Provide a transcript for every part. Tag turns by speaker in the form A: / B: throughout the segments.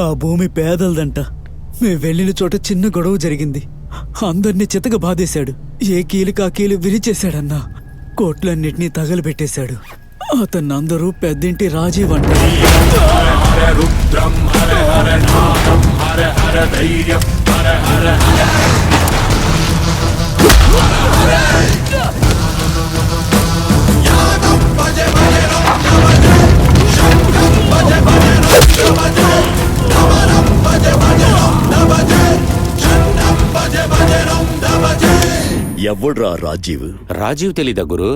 A: ఆ భూమి పేదలదంట. మేము వెళ్ళిన చోట చిన్న గొడవ జరిగింది. అందరినీ చితక బాధేశాడు. ఏ కీలుకా కీలు విరిచేశాడన్నా. కోట్లన్నిటినీ తగలబెట్టేశాడు. అతన్ని అందరూ పెద్దింటి రాజీవ్ అంటారు.
B: ఎవడ్రా రాజీవ్?
C: రాజీవ్ తెలీదా గురు?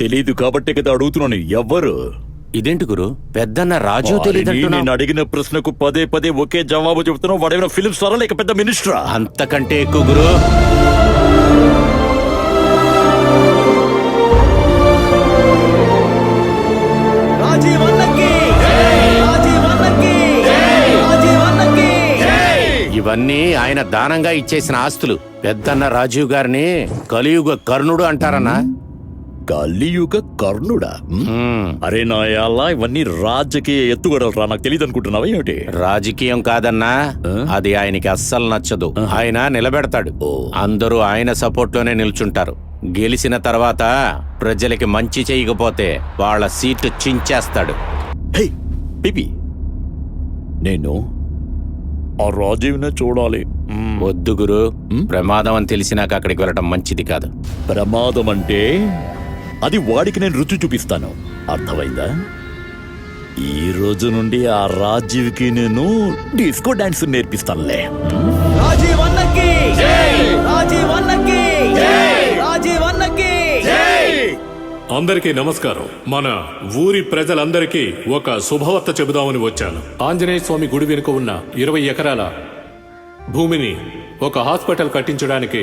B: తెలీదు కాబట్టే కదా అడుగుతున్నాను. ఎవ్వరు?
C: ఇదేంటి గురు, పెద్దన్న రాజీవ్ తెలీదంటున్నా?
B: నేను అడిగిన ప్రశ్నకు పదే పదే ఒకే జవాబు చెబుతున్నావు. వాడేమైనా ఫిల్మ్ స్టారా లేక పెద్ద మినిస్టరా?
C: అంతకంటే ఎక్కువ గురు. ఇవన్నీ ఆయన దానంగా ఇచ్చేసిన ఆస్తులు. పెద్దన్న రాజీవ్ గారిని కలియుగ కర్ణుడు అంటారన్నా.
B: కలియుగ కర్ణుడా? అరే నాయాలా, ఇవన్నీ రాజకీయ ఎత్తుగడలరా. నాకు తెలియదు అనుకుంటున్నావా ఏమిటి?
C: రాజకీయం కాదన్నా, అది ఆయనకి అస్సలు నచ్చదు. ఆయన నిలబెడతాడు. అందరూ ఆయన సపోర్ట్ లోనే నిల్చుంటారు. గెలిచిన తర్వాత ప్రజలకి మంచి చేయకపోతే వాళ్ళ సీటు చించేస్తాడు.
B: హే పిపి, నేను ఆ రాజీవ్నే చూడాలి.
C: వద్దు గురు, ప్రమాదం అని తెలిసినాక అక్కడికి వెళ్ళటం మంచిది కాదు.
B: ప్రమాదం అంటే అది వాడికి నేను రుచి చూపిస్తాను. అర్థమైందా? ఈ రోజు నుండి ఆ రాజీవ్కి నేను డిస్కో డాన్స్ నేర్పిస్తానులే.
D: అందరికీ నమస్కారం. మన ఊరి ప్రజలందరికీ ఒక శుభవార్త చెబుదామని వచ్చాను. ఆంజనేయ స్వామి గుడి వెనుక ఉన్న 20 ఎకరాల భూమిని ఒక హాస్పిటల్ కట్టించడానికి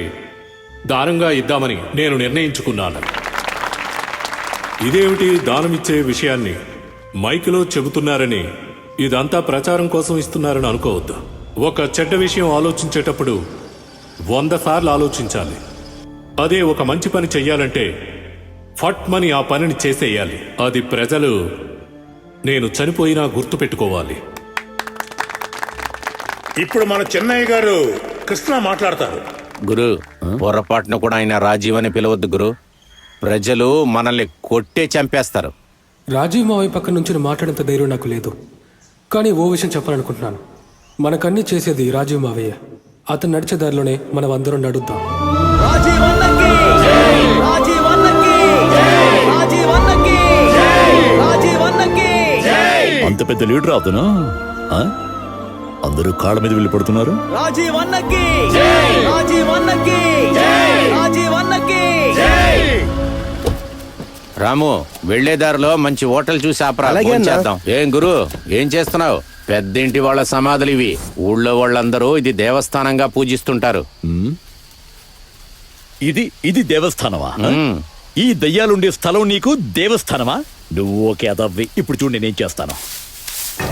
D: దానంగా ఇద్దామని నేను నిర్ణయించుకున్నాను. ఇదేమిటి దానమిచ్చే విషయాన్ని మైకులో చెబుతున్నారని, ఇదంతా ప్రచారం కోసం ఇస్తున్నారని అనుకోవద్దు. ఒక చెడ్డ విషయం ఆలోచించేటప్పుడు 100 సార్లు ఆలోచించాలి. అదే ఒక మంచి పని చెయ్యాలంటే ఫట్మని ఆ పనిని చేసేయాలి. అది ప్రజలు నేను చనిపోయినా గుర్తు పెట్టుకోవాలి.
E: ఇప్పుడు మన చెన్నయ్య గారు కృష్ణ మాట్లాడతారు.
C: గురు, పొరపాటును కూడా ఆయన రాజీవ్ అని పిలవద్దు గురు. ప్రజలు మనల్ని కొట్టే చంపేస్తారు.
F: రాజీవ్ మావయ్య పక్క నుంచి మాట్లాడేంత ధైర్యం నాకు లేదు. కానీ ఓ విషయం చెప్పాలనుకుంటున్నాను. మనకన్నీ చేసేది రాజీవ్ మావయ్య. అతను నడిచే దారిలోనే మనం అందరం నడుద్దాం.
B: అంత పెద్ద లీడర్ అవుతున్నా? అందరూ కాళ్ళ మీద వెళ్ళి పడుతున్నారు.
C: రాము, వెళ్లేదారిలో మంచి హోటల్ చూసి ఆపరా, చేద్దాం. ఏం గురు, ఏం చేస్తున్నావు? పెద్దింటి వాళ్ళ సమాధులు ఇవి. ఊళ్ళో వాళ్ళందరూ ఇది దేవస్థానంగా పూజిస్తుంటారు.
B: ఇది దేవస్థానమా? ఈ దయ్యాలుండే స్థలం నీకు దేవస్థానమా? నువ్వు ఓకే అదవ్వి. ఇప్పుడు చూడు నేనేం చేస్తాను.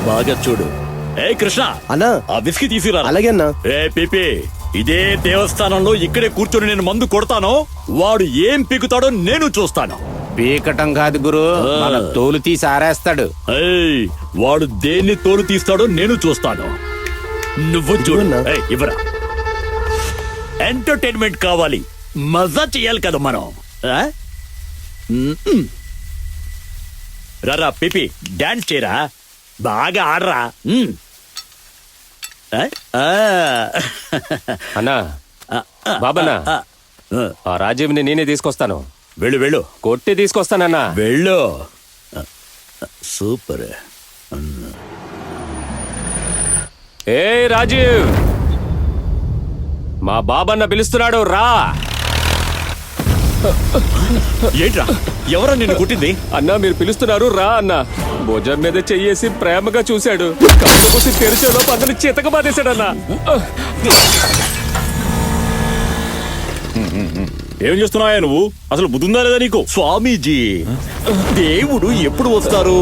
B: బాగా చూడు. ఏ కృష్ణ
G: అన్నా,
B: ఆ విస్కీ తీసుకురా.
G: అలాగే అన్నా.
B: ఏ పిపి, ఇదే దేవస్థానంలో ఇక్కడే కూర్చొని నేను మందు కొడతాను. వాడు ఏం పీకుతాడో నేను చూస్తాను.
C: పీకటం కాదు గురు, మన తోలు తీసి ఆరేస్తాడు.
B: వాడు దేన్ని తోలు తీస్తాడో నేను చూస్తాను. నువ్వు చూడు. ఇవ్వరా. ఎంటర్టైన్మెంట్ కావాలి, మజా చెయ్యాలి కదా మనం. రారా పిపి, డాన్స్ చేయరా, బాగా ఆడరా.
H: అన్నా, బాబన్నా, ఆ రాజీవ్ని నేనే తీసుకొస్తాను.
B: వెళ్ళు వెళ్ళు.
H: కొట్టి తీసుకొస్తానన్నా.
B: వెళ్ళు. సూపర్.
H: ఏ రాజీవ్, మా బాబన్న పిలుస్తున్నాడు, రా.
B: ఏంట్రా, ఎవరా నిన్ను కుట్టింది?
H: అన్నా, మీరు పిలుస్తున్నారు, రా అన్నా. భుజం మీద చెయ్యేసి ప్రేమగా చూశాడు. కళ్ళు మూసి తెరిచేలో పక్కన చితక బాధేశాడన్నా.
B: ఏం చేస్తున్నావా నువ్వు? అసలు బుద్ధుందా లేదా నీకు? స్వామీజీ, దేవుడు ఎప్పుడు వస్తారు?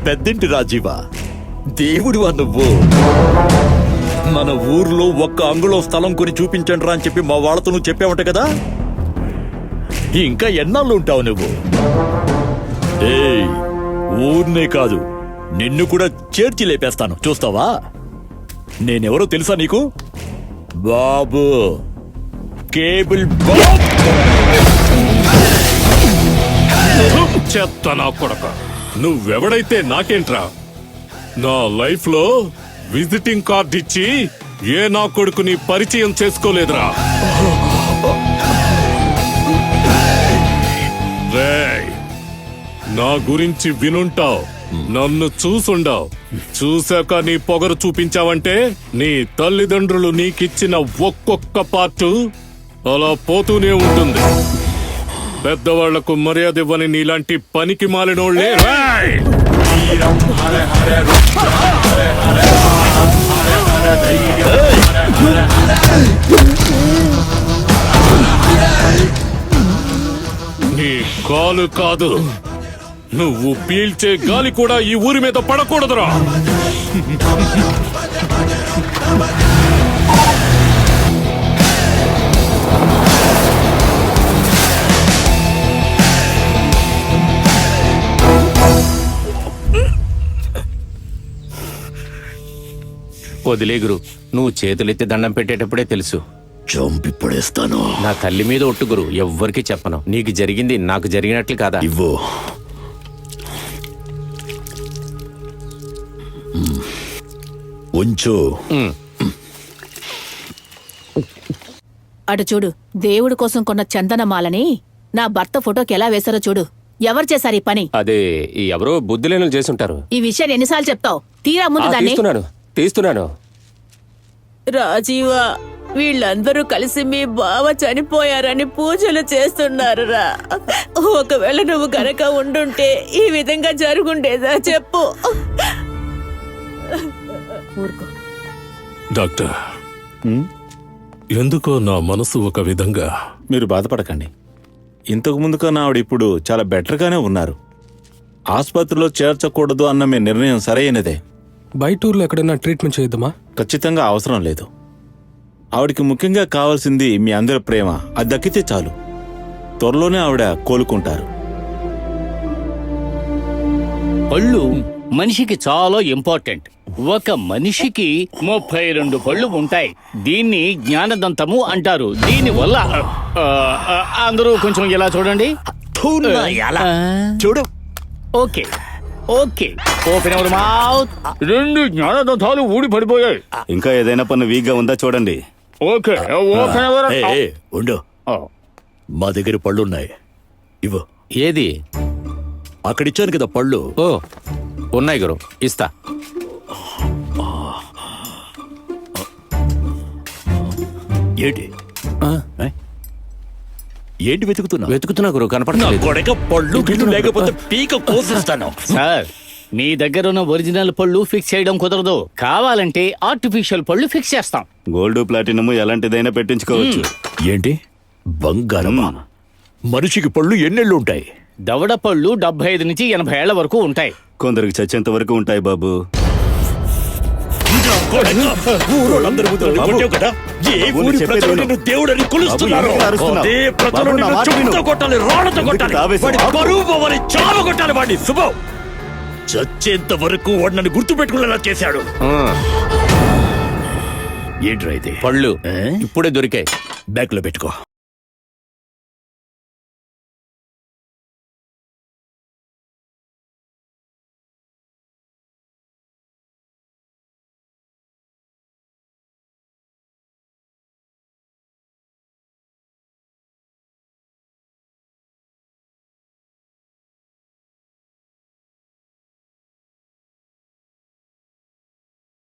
B: పెద్దింటి రాజీవా, దేవుడివా నువ్వు? మన ఊర్లో ఒక్క అంగుళం స్థలం కొని చూపించండి రా అని చెప్పి మా వాళ్ళతో నువ్వు చెప్పావంట కదా, ఇంకా ఎన్నాళ్ళు ఉంటావు నువ్వు? ఏయ్, ఊర్నే కాదు నిన్ను కూడా చేర్చి లేపేస్తాను, చూస్తావా? నేనెవరో తెలుసా నీకు? బాబు, కేబుల్ బాబు.
D: చెత్త నా కొడక, నువ్వెవడైతే నాకేంట్రా? నా లైఫ్ లో విజిటింగ్ కార్డ్ ఇచ్చి ఏ నా కొడుకుని పరిచయం చేసుకోలేదురా. రేయ్, నా గురించి వినుంటావు, నన్ను చూసుండావు. చూశాక నీ పొగరు చూపించావంటే నీ తల్లిదండ్రులు నీకిచ్చిన ఒక్కొక్క పార్టు అలా పోతూనే ఉంటుంది. పెద్దవాళ్లకు మర్యాద ఇవ్వని నీలాంటి పనికి మాలినోళ్లే. రేయ్! నీ కాలు కాదు, నువ్వు పీల్చే గాలి కూడా ఈ ఊరి మీద పడకూడదురా.
C: వదిలే గురు, నువ్వు చేతులెత్తి దండం పెట్టేటప్పుడే తెలుసు.
B: చంపి పడేస్తాను.
C: నా తల్లి మీద ఒట్టు గురు, ఎవ్వరికి చెప్పను. నీకు జరిగింది నాకు జరిగినట్లు కాదా?
B: ఇవ్వు. ఉంచు.
G: అటు చూడు, దేవుడి కోసం కొన్న చందనమాలని నా భర్త ఫోటోకి ఎలా వేశారో చూడు. ఎవరు చేశారు ఈ పని?
H: అదే ఎవరో బుద్ధిలేనులు చేసుంటారు.
G: ఈ విషయాన్ని ఎన్నిసార్లు చెప్తావు? తీరా ముందు దాన్ని.
H: తీస్తున్నాను.
I: రాజీవా, వీళ్ళందరూ కలిసి మీ బావ చనిపోయారని పూజలు చేస్తున్నారురా. ఒకవేళ నువ్వు గనక ఉండుంటే ఈ విధంగా జరుగుండేదా చెప్పు?
G: ఊరుకో.
D: డాక్టర్, ఎందుకో నా మనసు ఒక విధంగా.
J: మీరు బాధపడకండి. ఇంతకు ముందు కన్నా ఆవిడ ఇప్పుడు చాలా బెటర్గానే ఉన్నారు. ఆసుపత్రిలో చేర్చకూడదు అన్న మీ నిర్ణయం సరైనదే.
F: బయట ఊర్లో ఎక్కడైనా ట్రీట్మెంట్ చేద్దామా?
J: ఖచ్చితంగా అవసరం లేదు. ఆవిడికి ముఖ్యంగా కావాల్సింది మీ అందరి ప్రేమ. అది దక్కితే చాలు. త్వరలోనే ఆవిడ కోలుకుంటారు.
K: పళ్ళు మనిషికి చాలా ఇంపార్టెంట్. ఒక మనిషికి 32 పళ్ళు ఉంటాయి. దీన్ని జ్ఞానదంతము అంటారు. దీని వల్ల అందరూ కొంచెం ఇలా చూడండి.
B: చూడు.
K: Okay okay, open your mouth. 2 జ్ఞానదంతాలు ఊడి పడిపోయాయి.
J: ఇంకా ఏదైనా పన్ను వీక్గా ఉందా చూడండి.
K: Okay, open your.
B: ఉండు, మా దగ్గర పళ్ళున్నాయి, ఇవ్వు.
C: ఏది?
B: అక్కడిచ్చాను కదా పళ్ళు.
C: ఓ, ఉన్నాయి గురు, ఇస్తా.
B: ఏంటి ఏంటి
C: వెతుకుతున్నా గురు, కనపడలేదు.
B: పళ్ళు గిళ్ళు లేకపోతే పీక కోసిస్తాను.
K: సార్, మీ దగ్గర ఉన్న ఒరిజినల్ పళ్ళు ఫిక్స్ చేయడం కుదరదు. కావాలంటే ఆర్టిఫిషియల్ పళ్ళు ఫిక్స్ చేస్తాం.
J: గోల్డ్ ప్లాటినము ఎలాంటిదైనా పెట్టించుకోవచ్చు.
B: ఏంటి బంగారమా? మనిషికి పళ్ళు ఎన్నెళ్ళు ఉంటాయి?
K: దవడ పళ్ళు 75 నుంచి 80 ఏళ్ల వరకు ఉంటాయి.
J: కొందరికి చచ్చేంత వరకు ఉంటాయి బాబు.
B: దేవుడని కొలుస్తున్నారు. అదే ప్రజలు నిన్ను చెప్పుతో కొట్టాలి, రాళ్లతో కొట్టాలి, వాడి పరువు పోవాలి, చావు కొట్టాలి వాడిని. శుభం, చచ్చేంత వరకు వాడు నన్ను గుర్తు పెట్టుకునేలా చేశాడు. ఏంట్రా ఇది?
C: పళ్ళు ఇప్పుడే దొరికాయి.
B: బ్యాగ్ లో పెట్టుకో.